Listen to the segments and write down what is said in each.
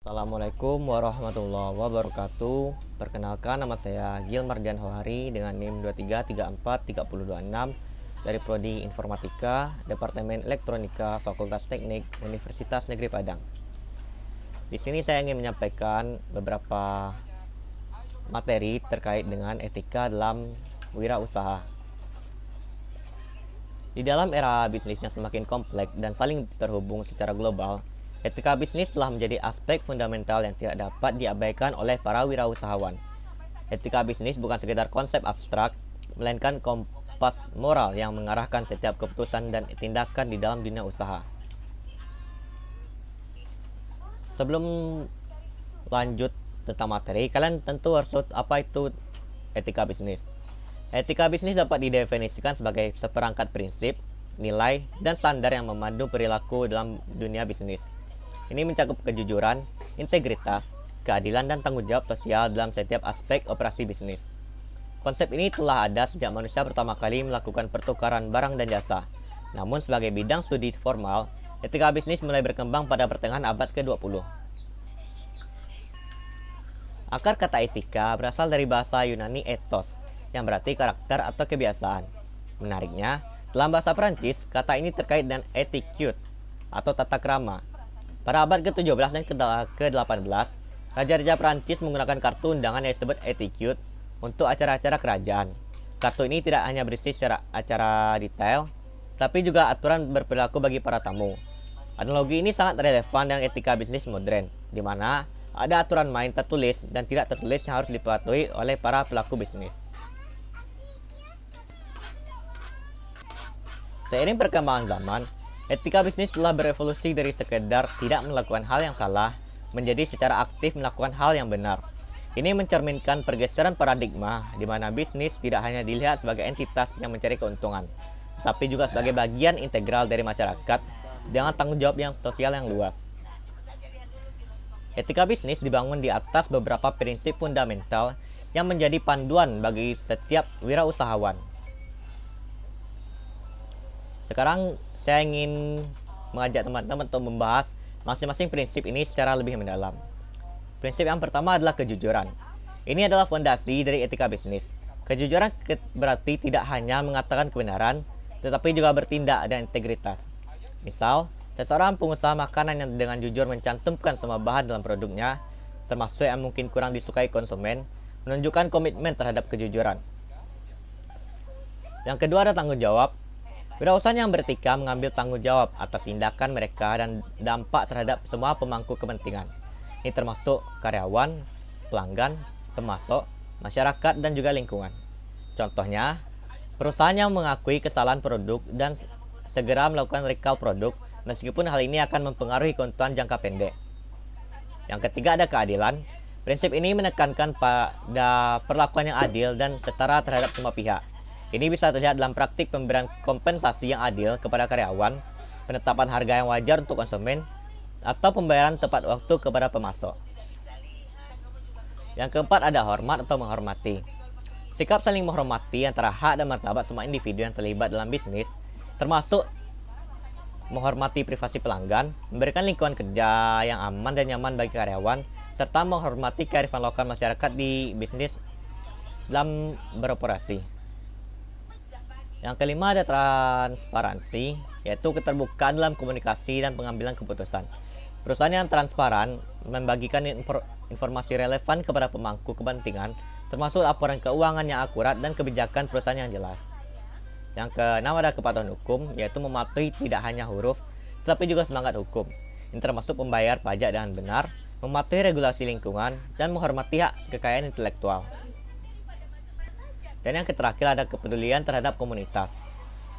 Assalamualaikum warahmatullahi wabarakatuh. Perkenalkan, nama saya Gil Mardian Hohari dengan NIM 23343026 dari Prodi Informatika, Departemen Elektronika, Fakultas Teknik, Universitas Negeri Padang. Di sini saya ingin menyampaikan beberapa materi terkait dengan etika dalam wirausaha. Di dalam era bisnis yang semakin kompleks dan saling terhubung secara global, etika bisnis telah menjadi aspek fundamental yang tidak dapat diabaikan oleh para wirausahawan. Etika bisnis bukan sekedar konsep abstrak, melainkan kompas moral yang mengarahkan setiap keputusan dan tindakan di dalam dunia usaha. Sebelum lanjut tentang materi, kalian tentu harus tahu apa itu etika bisnis. Etika bisnis dapat didefinisikan sebagai seperangkat prinsip, nilai, dan standar yang memandu perilaku dalam dunia bisnis. Ini mencakup kejujuran, integritas, keadilan, dan tanggung jawab sosial dalam setiap aspek operasi bisnis. Konsep ini telah ada sejak manusia pertama kali melakukan pertukaran barang dan jasa. Namun sebagai bidang studi formal, etika bisnis mulai berkembang pada pertengahan abad ke-20. Akar kata etika berasal dari bahasa Yunani ethos, yang berarti karakter atau kebiasaan. Menariknya, dalam bahasa Prancis, kata ini terkait dengan etiquette atau tata krama. Pada abad ke-17 dan ke-18, raja-raja Prancis menggunakan kartu undangan yang disebut etiquette untuk acara-acara kerajaan. Kartu ini tidak hanya berisi secara acara detail, tapi juga aturan berperilaku bagi para tamu. Analogi ini sangat relevan dengan etika bisnis modern, di mana ada aturan main tertulis dan tidak tertulis yang harus dipatuhi oleh para pelaku bisnis. Seiring perkembangan zaman, etika bisnis telah berevolusi dari sekedar tidak melakukan hal yang salah menjadi secara aktif melakukan hal yang benar. Ini mencerminkan pergeseran paradigma di mana bisnis tidak hanya dilihat sebagai entitas yang mencari keuntungan, tapi juga sebagai bagian integral dari masyarakat dengan tanggung jawab yang sosial yang luas. Etika bisnis dibangun di atas beberapa prinsip fundamental yang menjadi panduan bagi setiap wirausahawan. Sekarang saya ingin mengajak teman-teman untuk membahas masing-masing prinsip ini secara lebih mendalam. Prinsip yang pertama adalah kejujuran. Ini adalah fondasi dari etika bisnis. Kejujuran berarti tidak hanya mengatakan kebenaran, tetapi juga bertindak dan integritas. Misal, seseorang pengusaha makanan yang dengan jujur mencantumkan semua bahan dalam produknya, termasuk yang mungkin kurang disukai konsumen, menunjukkan komitmen terhadap kejujuran. Yang kedua ada tanggung jawab. Wirausaha yang beretika mengambil tanggung jawab atas tindakan mereka dan dampak terhadap semua pemangku kepentingan. Ini termasuk karyawan, pelanggan, pemasok, masyarakat, dan juga lingkungan. Contohnya, perusahaan yang mengakui kesalahan produk dan segera melakukan recall produk, meskipun hal ini akan mempengaruhi keuntungan jangka pendek. Yang ketiga ada keadilan. Prinsip ini menekankan pada perlakuan yang adil dan setara terhadap semua pihak. Ini bisa terlihat dalam praktik pemberian kompensasi yang adil kepada karyawan, penetapan harga yang wajar untuk konsumen, atau pembayaran tepat waktu kepada pemasok. Yang keempat ada hormat atau menghormati. Sikap saling menghormati antara hak dan martabat semua individu yang terlibat dalam bisnis, termasuk menghormati privasi pelanggan, memberikan lingkungan kerja yang aman dan nyaman bagi karyawan, serta menghormati kearifan lokal masyarakat di bisnis dalam beroperasi. Yang kelima ada transparansi, yaitu keterbukaan dalam komunikasi dan pengambilan keputusan. Perusahaan yang transparan membagikan informasi relevan kepada pemangku kepentingan, termasuk laporan keuangan yang akurat dan kebijakan perusahaan yang jelas. Yang keenam ada kepatuhan hukum, yaitu mematuhi tidak hanya huruf, tetapi juga semangat hukum. Ini termasuk membayar pajak dengan benar, mematuhi regulasi lingkungan, dan menghormati hak kekayaan intelektual. Dan yang terakhir ada kepedulian terhadap komunitas.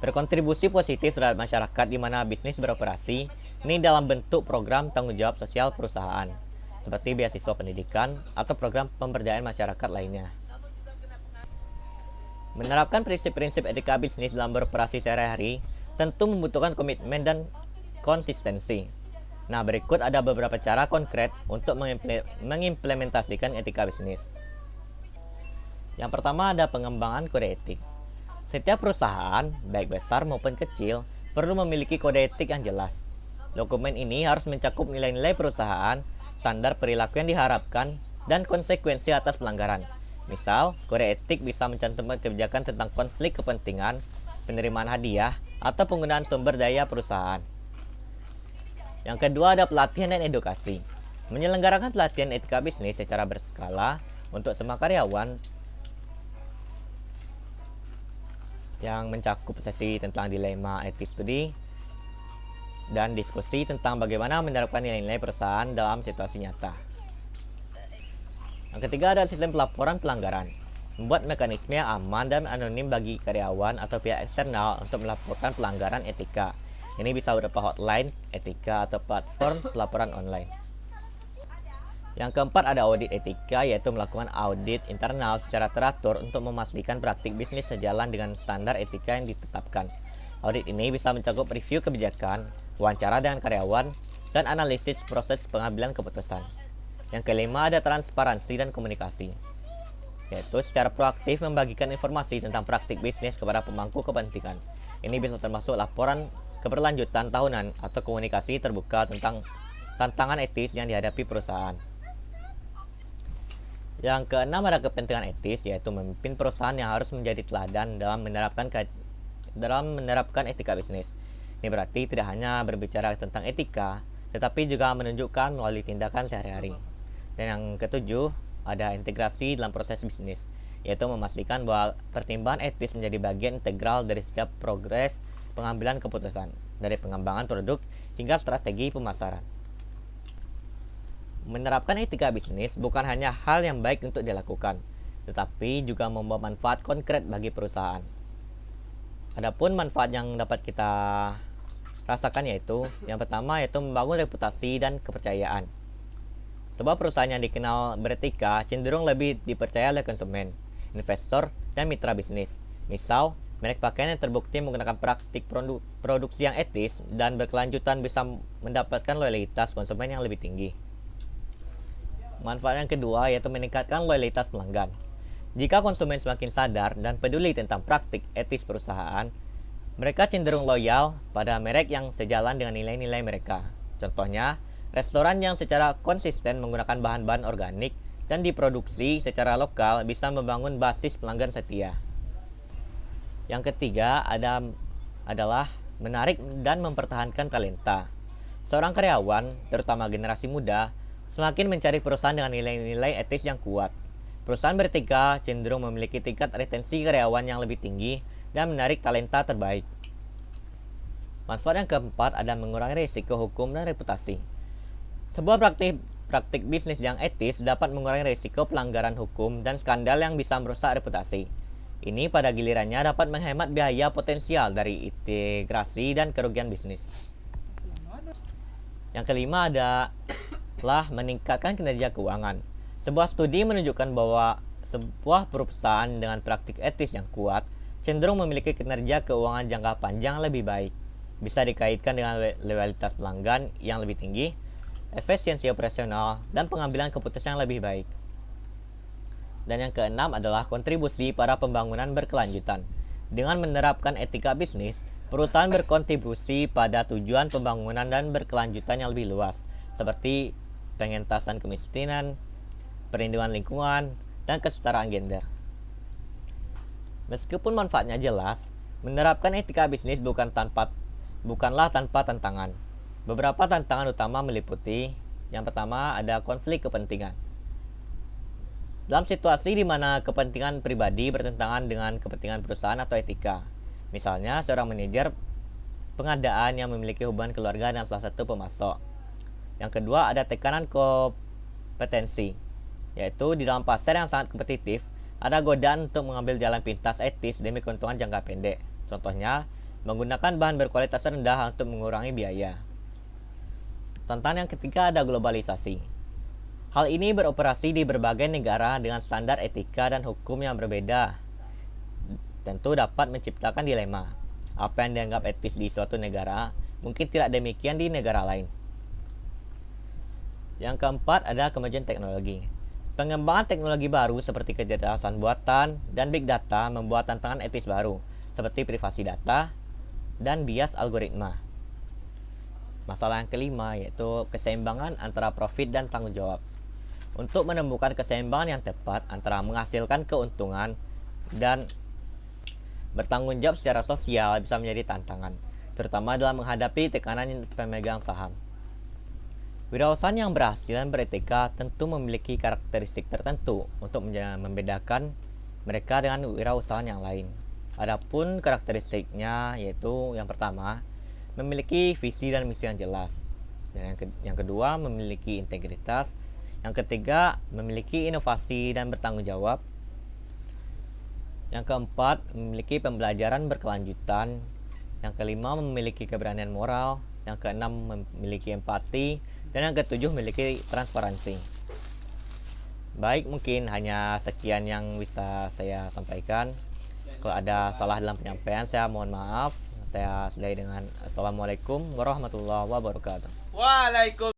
Berkontribusi positif terhadap masyarakat di mana bisnis beroperasi, ini dalam bentuk program tanggung jawab sosial perusahaan, seperti beasiswa pendidikan atau program pemberdayaan masyarakat lainnya. Menerapkan prinsip-prinsip etika bisnis dalam beroperasi sehari-hari tentu membutuhkan komitmen dan konsistensi. Nah, berikut ada beberapa cara konkret untuk mengimplementasikan etika bisnis. Yang pertama ada pengembangan kode etik. Setiap perusahaan, baik besar maupun kecil, perlu memiliki kode etik yang jelas. Dokumen ini harus mencakup nilai-nilai perusahaan standar perilaku yang diharapkan, dan konsekuensi atas pelanggaran. Misal, kode etik bisa mencantumkan kebijakan tentang konflik kepentingan, penerimaan hadiah, atau penggunaan sumber daya perusahaan. Yang kedua ada pelatihan dan edukasi. Menyelenggarakan pelatihan etika bisnis secara berskala untuk semua karyawan yang mencakup sesi tentang dilema etis studi dan diskusi tentang bagaimana menerapkan nilai-nilai perusahaan dalam situasi nyata. Yang ketiga ada sistem pelaporan pelanggaran. Membuat mekanisme yang aman dan anonim bagi karyawan atau pihak eksternal untuk melaporkan pelanggaran etika. Ini bisa berupa hotline etika atau platform pelaporan online. Yang keempat ada audit etika, yaitu melakukan audit internal secara teratur untuk memastikan praktik bisnis sejalan dengan standar etika yang ditetapkan. Audit ini bisa mencakup review kebijakan, wawancara dengan karyawan, dan analisis proses pengambilan keputusan. Yang kelima ada transparansi dan komunikasi, yaitu secara proaktif membagikan informasi tentang praktik bisnis kepada pemangku kepentingan. Ini bisa termasuk laporan keberlanjutan tahunan atau komunikasi terbuka tentang tantangan etis yang dihadapi perusahaan. Yang keenam ada kepentingan etis, yaitu memimpin perusahaan yang harus menjadi teladan dalam menerapkan etika bisnis. Ini berarti tidak hanya berbicara tentang etika, tetapi juga menunjukkan melalui tindakan sehari-hari. Dan yang ketujuh ada integrasi dalam proses bisnis, yaitu memastikan bahwa pertimbangan etis menjadi bagian integral dari setiap progres pengambilan keputusan, dari pengembangan produk hingga strategi pemasaran. Menerapkan etika bisnis bukan hanya hal yang baik untuk dilakukan, tetapi juga membawa manfaat konkret bagi perusahaan. Adapun manfaat yang dapat kita rasakan yaitu yang pertama yaitu membangun reputasi dan kepercayaan. Sebuah perusahaan yang dikenal beretika cenderung lebih dipercaya oleh konsumen, investor, dan mitra bisnis. Misal, merek pakaian yang terbukti menggunakan praktik produksi yang etis dan berkelanjutan bisa mendapatkan loyalitas konsumen yang lebih tinggi. Manfaat yang kedua yaitu meningkatkan loyalitas pelanggan. Jika konsumen semakin sadar dan peduli tentang praktik etis perusahaan, mereka cenderung loyal pada merek yang sejalan dengan nilai-nilai mereka. Contohnya, restoran yang secara konsisten menggunakan bahan-bahan organik dan diproduksi secara lokal bisa membangun basis pelanggan setia. Yang ketiga adalah menarik dan mempertahankan talenta. Seorang karyawan, terutama generasi muda, semakin mencari perusahaan dengan nilai-nilai etis yang kuat. Perusahaan beretika cenderung memiliki tingkat retensi karyawan yang lebih tinggi dan menarik talenta terbaik. Manfaat yang keempat ada mengurangi risiko hukum dan reputasi. Sebuah praktik bisnis yang etis dapat mengurangi risiko pelanggaran hukum dan skandal yang bisa merusak reputasi. Ini pada gilirannya dapat menghemat biaya potensial dari integrasi dan kerugian bisnis. Yang kelima adalah meningkatkan kinerja keuangan. Sebuah studi menunjukkan bahwa sebuah perusahaan dengan praktik etis yang kuat cenderung memiliki kinerja keuangan jangka panjang lebih baik. Bisa dikaitkan dengan loyalitas pelanggan yang lebih tinggi, efisiensi operasional, dan pengambilan keputusan yang lebih baik. Dan yang keenam adalah kontribusi pada pembangunan berkelanjutan. Dengan menerapkan etika bisnis, perusahaan berkontribusi pada tujuan pembangunan dan berkelanjutan yang lebih luas, seperti pengentasan kemiskinan, perlindungan lingkungan, dan kesetaraan gender. Meskipun manfaatnya jelas, menerapkan etika bisnis bukanlah tanpa tantangan. Beberapa tantangan utama meliputi, yang pertama ada konflik kepentingan. Dalam situasi di mana kepentingan pribadi bertentangan dengan kepentingan perusahaan atau etika. Misalnya, seorang manajer pengadaan yang memiliki hubungan keluarga dengan salah satu pemasok. Yang kedua ada tekanan kompetensi, yaitu di dalam pasar yang sangat kompetitif, ada godaan untuk mengambil jalan pintas etis demi keuntungan jangka pendek. Contohnya, menggunakan bahan berkualitas rendah untuk mengurangi biaya. Tantangan yang ketiga ada globalisasi. Hal ini beroperasi di berbagai negara dengan standar etika dan hukum yang berbeda. Tentu dapat menciptakan dilema. Apa yang dianggap etis di suatu negara, mungkin tidak demikian di negara lain. Yang keempat ada kemajuan teknologi. Pengembangan teknologi baru seperti kecerdasan buatan dan big data membuat tantangan etis baru, seperti privasi data dan bias algoritma. Masalah yang kelima yaitu keseimbangan antara profit dan tanggung jawab. Untuk menemukan keseimbangan yang tepat antara menghasilkan keuntungan dan bertanggung jawab secara sosial bisa menjadi tantangan, terutama dalam menghadapi tekanan pemegang saham. Wirausahaan yang berhasil dan beretika tentu memiliki karakteristik tertentu untuk membedakan mereka dengan wirausahaan yang lain. Adapun karakteristiknya yaitu yang pertama, memiliki visi dan misi yang jelas. Dan yang kedua, memiliki integritas. Yang ketiga, memiliki inovasi dan bertanggung jawab. Yang keempat, memiliki pembelajaran berkelanjutan. Yang kelima, memiliki keberanian moral. Yang keenam, memiliki empati. Dan yang ketujuh, memiliki transparansi. Baik, mungkin hanya sekian yang bisa saya sampaikan. Kalau ada salah dalam penyampaian, saya mohon maaf. Saya sudahi dengan Assalamualaikum warahmatullahi wabarakatuh. Waalaikumsalam.